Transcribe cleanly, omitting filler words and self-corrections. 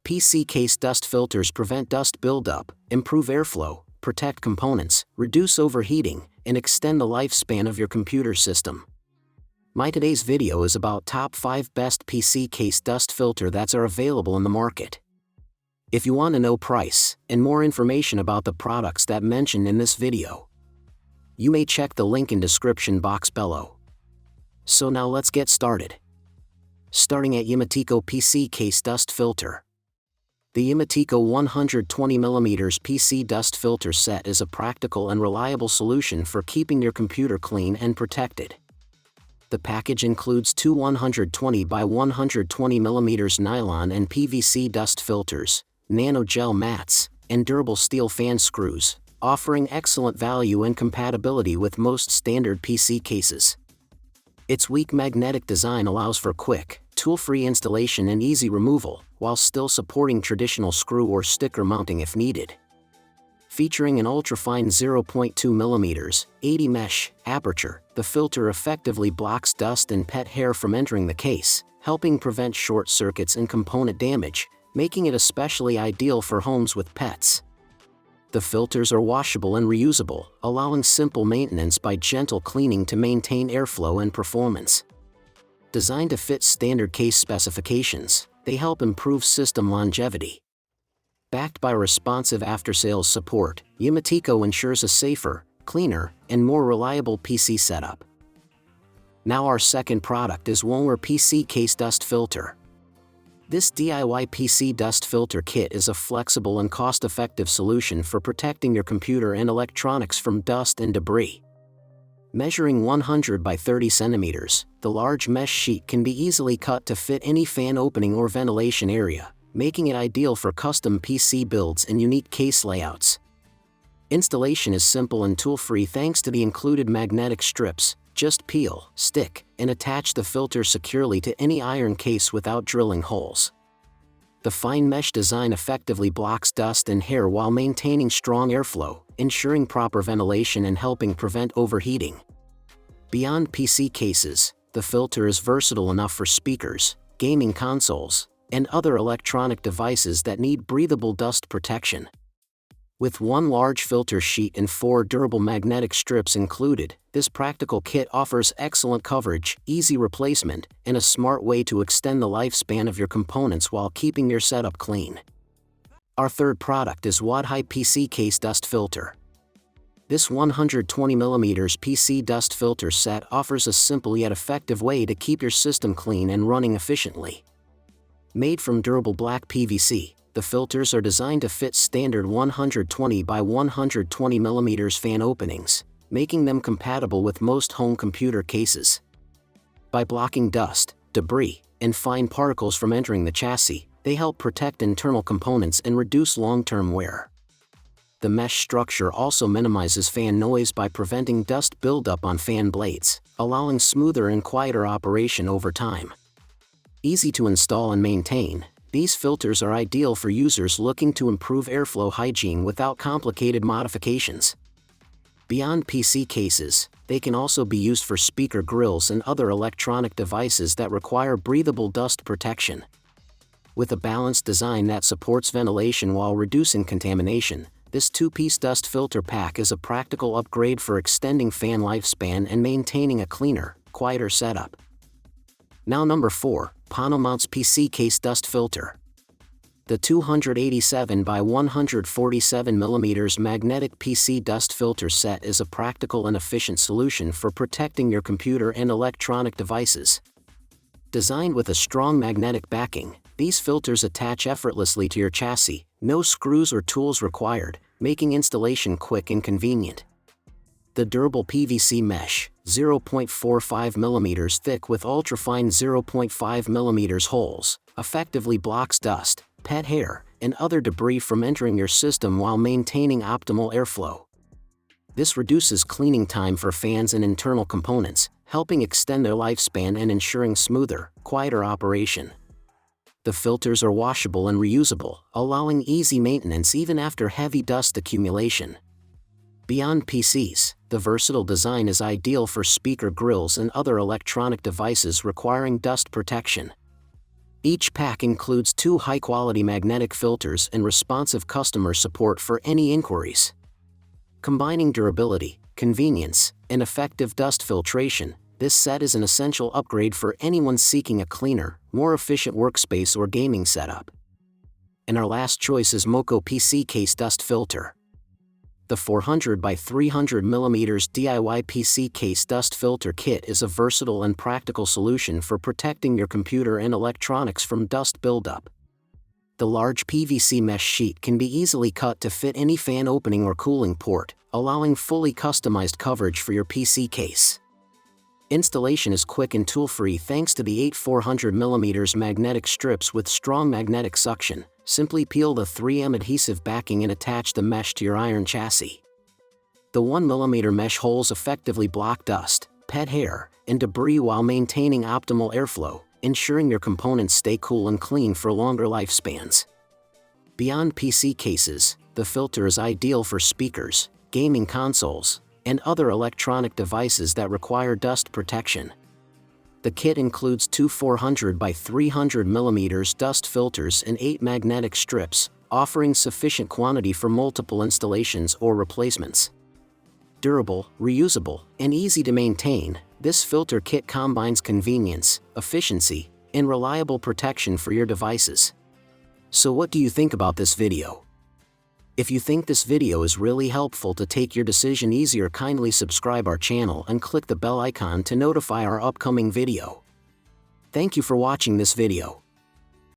PC case dust filters prevent dust buildup, improve airflow, protect components, reduce overheating, and extend the lifespan of your computer system. My today's video is about top 5 best PC case dust filter that are available in the market. If you want to know price and more information about the products that mentioned in this video, you may check the link in description box below. So now let's get started. Starting at Yumatico PC Case Dust Filter. The Yumatico 120mm PC Dust Filter Set is a practical and reliable solution for keeping your computer clean and protected. The package includes two 120 by 120mm nylon and PVC dust filters, nano gel mats, and durable steel fan screws, offering excellent value and compatibility with most standard PC cases. Its weak magnetic design allows for quick, tool-free installation and easy removal, while still supporting traditional screw or sticker mounting if needed. Featuring an ultrafine 0.2mm, 80 mesh aperture, the filter effectively blocks dust and pet hair from entering the case, helping prevent short circuits and component damage, making it especially ideal for homes with pets. The filters are washable and reusable, allowing simple maintenance by gentle cleaning to maintain airflow and performance. Designed to fit standard case specifications, they help improve system longevity. Backed by responsive after-sales support, Yumatico ensures a safer, cleaner, and more reliable PC setup. Now our second product is Wohnwehr PC Case Dust Filter. This DIY PC dust filter kit is a flexible and cost-effective solution for protecting your computer and electronics from dust and debris. Measuring 100 by 30 centimeters, the large mesh sheet can be easily cut to fit any fan opening or ventilation area, making it ideal for custom PC builds and unique case layouts. Installation is simple and tool-free thanks to the included magnetic strips. Just peel, stick, and attach the filter securely to any iron case without drilling holes. The fine mesh design effectively blocks dust and hair while maintaining strong airflow, ensuring proper ventilation and helping prevent overheating. Beyond PC cases, the filter is versatile enough for speakers, gaming consoles, and other electronic devices that need breathable dust protection. With one large filter sheet and 4 durable magnetic strips included, this practical kit offers excellent coverage, easy replacement, and a smart way to extend the lifespan of your components while keeping your setup clean. Our third product is Wadhai PC Case Dust Filter. This 120mm PC dust filter set offers a simple yet effective way to keep your system clean and running efficiently. Made from durable black PVC, the filters are designed to fit standard 120 by 120mm fan openings, making them compatible with most home computer cases. By blocking dust, debris, and fine particles from entering the chassis, they help protect internal components and reduce long-term wear. The mesh structure also minimizes fan noise by preventing dust buildup on fan blades, allowing smoother and quieter operation over time. Easy to install and maintain, these filters are ideal for users looking to improve airflow hygiene without complicated modifications. Beyond PC cases, they can also be used for speaker grills and other electronic devices that require breathable dust protection. With a balanced design that supports ventilation while reducing contamination, this 2-piece dust filter pack is a practical upgrade for extending fan lifespan and maintaining a cleaner, quieter setup. Now number 4, Panomounts PC Case Dust Filter. The 287 by 147mm magnetic PC dust filter set is a practical and efficient solution for protecting your computer and electronic devices. Designed with a strong magnetic backing, these filters attach effortlessly to your chassis, no screws or tools required, making installation quick and convenient. The durable PVC mesh, 0.45mm thick with ultrafine 0.5mm holes, effectively blocks dust, pet hair, and other debris from entering your system while maintaining optimal airflow. This reduces cleaning time for fans and internal components, helping extend their lifespan and ensuring smoother, quieter operation. The filters are washable and reusable, allowing easy maintenance even after heavy dust accumulation. Beyond PCs, the versatile design is ideal for speaker grills and other electronic devices requiring dust protection. Each pack includes 2 high-quality magnetic filters and responsive customer support for any inquiries. Combining durability, convenience, and effective dust filtration, this set is an essential upgrade for anyone seeking a cleaner, more efficient workspace or gaming setup. And our last choice is Moco PC Case Dust Filter. The 400 by 300 mm DIY PC Case Dust Filter Kit is a versatile and practical solution for protecting your computer and electronics from dust buildup. The large PVC mesh sheet can be easily cut to fit any fan opening or cooling port, allowing fully customized coverage for your PC case. Installation is quick and tool-free thanks to the 8 400 mm magnetic strips with strong magnetic suction. Simply peel the 3M adhesive backing and attach the mesh to your iron chassis. The 1 mm mesh holes effectively block dust, pet hair, and debris while maintaining optimal airflow, ensuring your components stay cool and clean for longer lifespans. Beyond PC cases, the filter is ideal for speakers, gaming consoles, and other electronic devices that require dust protection. The kit includes 2 400 by 300 mm dust filters and 8 magnetic strips, offering sufficient quantity for multiple installations or replacements. Durable, reusable, and easy to maintain, this filter kit combines convenience, efficiency, and reliable protection for your devices. So what do you think about this video? If you think this video is really helpful to take your decision easier, kindly subscribe our channel and click the bell icon to notify our upcoming video. Thank you for watching this video.